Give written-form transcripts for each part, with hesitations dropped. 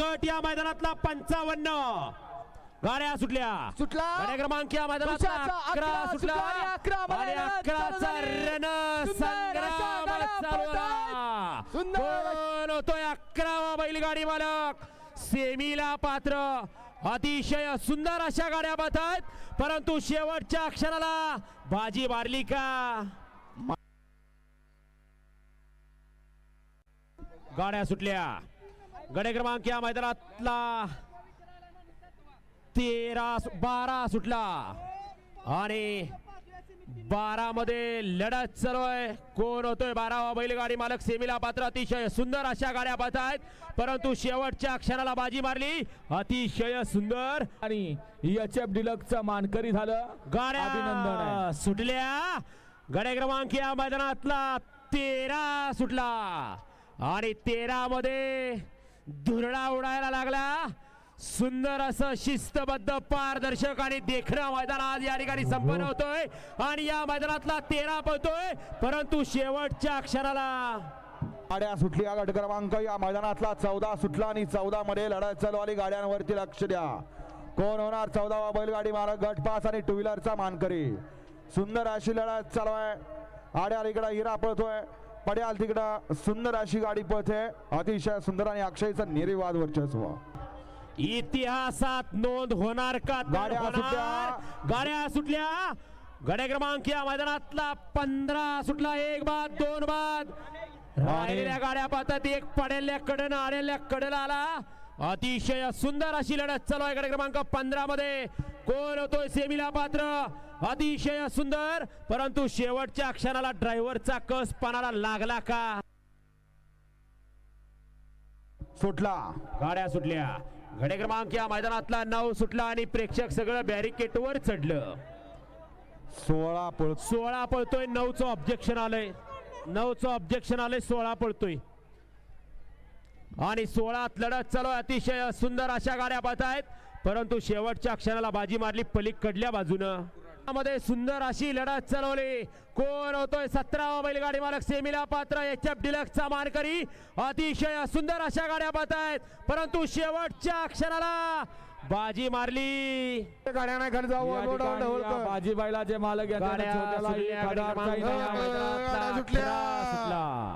गट या मैदानातला 55 गाड्या सुटल्या गाड्या क्रमांक या मैदानातला 11 सुटला आणि 11चा रण संग्राम चालू झाला। कोण होतोय 11वा बैलगाडी मालक सेमीला पात्र। अतिशय सुंदर अशा गाड्या बघतात परंतु शेवटच्या क्षणाला बाजी मारली का? गाड्या सुटल्या गाड्या क्रमांक या मैदानातला 12 सुटला आणि 12 मध्ये लढत चालू आहे। कोण होतोय 12वा बैलगाडी मालक सेमीला पात्र। अतिशय सुंदर अशा गाड्या पाहतायत परंतु शेवटच्या क्षणाला बाजी मारली। अतिशय सुंदर आणि एचएफ डिलक्सचा मानकरी झालं। गाड्या अभिनंदन सुटल्या गाड्या क्रमांक या मैदानातला 13 सुटला आणि 13 मध्ये धुरळा उडायला लागला। सुंदर असं शिस्तबद्ध पारदर्शक आणि देखणं मैदान आज या ठिकाणी संपन्न होतोय आणि या मैदानातला 13 पळतोय परंतु शेवटच्या क्षणाला गाड्या सुटल्या। गट क्रमांक या मैदानातला 14 सुटला आणि 14 मध्ये लढत चालू आली। गाड्यांवरती लक्ष द्या कोण होणार 14वा बैलगाडी मालक गट पास आणि टू व्हीलरचा मानकरी। सुंदर अशी लढत चालू आहे। आड्याल इकडे हिरा पळतोय पड्याल तिकडं सुंदर अशी गाडी पळते। अतिशय सुंदर आणि अक्षयचा निर्विवाद वर्चस्व इतिहासात नोंद होणार का? गाड्या सुटल्या गाड्या क्रमांक या मैदानातला 15 सुटला। 1 बाद 2 बाद राहिलेल्या गाड्या पाहतात एक पडेल्या कडनं आलेल्या कडला आला। अतिशय सुंदर अशी लढत चालू आहे। गाड्या क्रमांक 15 मध्ये कोण होतोय सेमीला पात्र? अतिशय सुंदर परंतु शेवटच्या क्षणाला ड्रायव्हरचा कस पानाला लागला का? सुटला गाड्या सुटल्या गाड्या क्रमांक या मैदानातला 9 सुटला आणि प्रेक्षक सगळं बॅरिकेड वर चढलं। 16 पळतोय 9चं ऑब्जेक्शन आलंय 9चं ऑब्जेक्शन आलंय 16 पळतोय आणि 16त लढत चालू आहे। अतिशय सुंदर अशा गाड्या पाहतायत परंतु शेवटच्या क्षणाला बाजी मारली पलीकडल्या बाजूनं। मध्ये सुंदर अशी लढत चालवली। कोण होतोय 17वा बैलगाडी मालक सेमीला पात्र एचएफ डिलक्सचा मानकरी। अतिशय सुंदर अशा गाड्या पाहतायत परंतु शेवटच्या क्षणाला बाजी मारली। गाड्या नाही खाली जाऊ बाजी बैलाचे मालक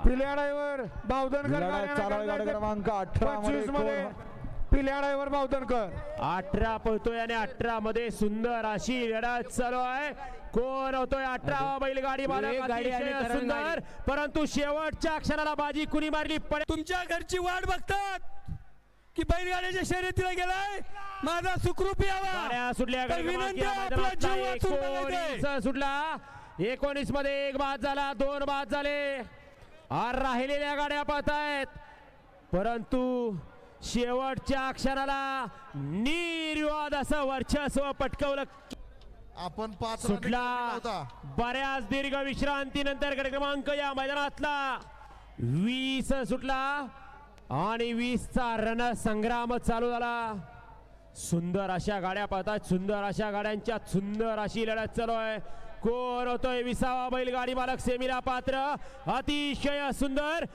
पिल्या ड्रायव्हर बावधनकर गाडी क्रमांक 18 मध्ये पिल्या ड्रायव्हर बावधनकर 18 पळतोय आणि 18 मध्ये सुंदर अशी लढत चालू आहे। कोण होतोय 18वा बैलगाडी मालक अतिशय सुंदर परंतु शेवटच्या क्षणाला बाजी कुणी मारली? तुमच्या घरची वाट बघतात की बैलगाड्याच्या शर्यतीला गेलाय माझा सुखरूप यावा। गाड्या सुटल्या सुटला 19 मध्ये 1 बाद झाला 2 बाद झाले। राहिलेल्या गाड्या पाहतायत परंतु शेवटच्या क्षणाला निर्विवाद असं वर्चस्व पटकवलं। आपण 5 सुटला बऱ्याच दीर्घ विश्रांतीनंतर गट क्रमांक या मैदानातला 20 सुटला आणि 20चा रणसंग्राम चालू झाला। सुंदर अशा गाड्या पाहतात सुंदर अशा गाड्यांच्या सुंदर अशी लढत चालू आहे। कोण होतोय 20वा बैलगाडी मालक सेमीला पात्र? अतिशय सुंदर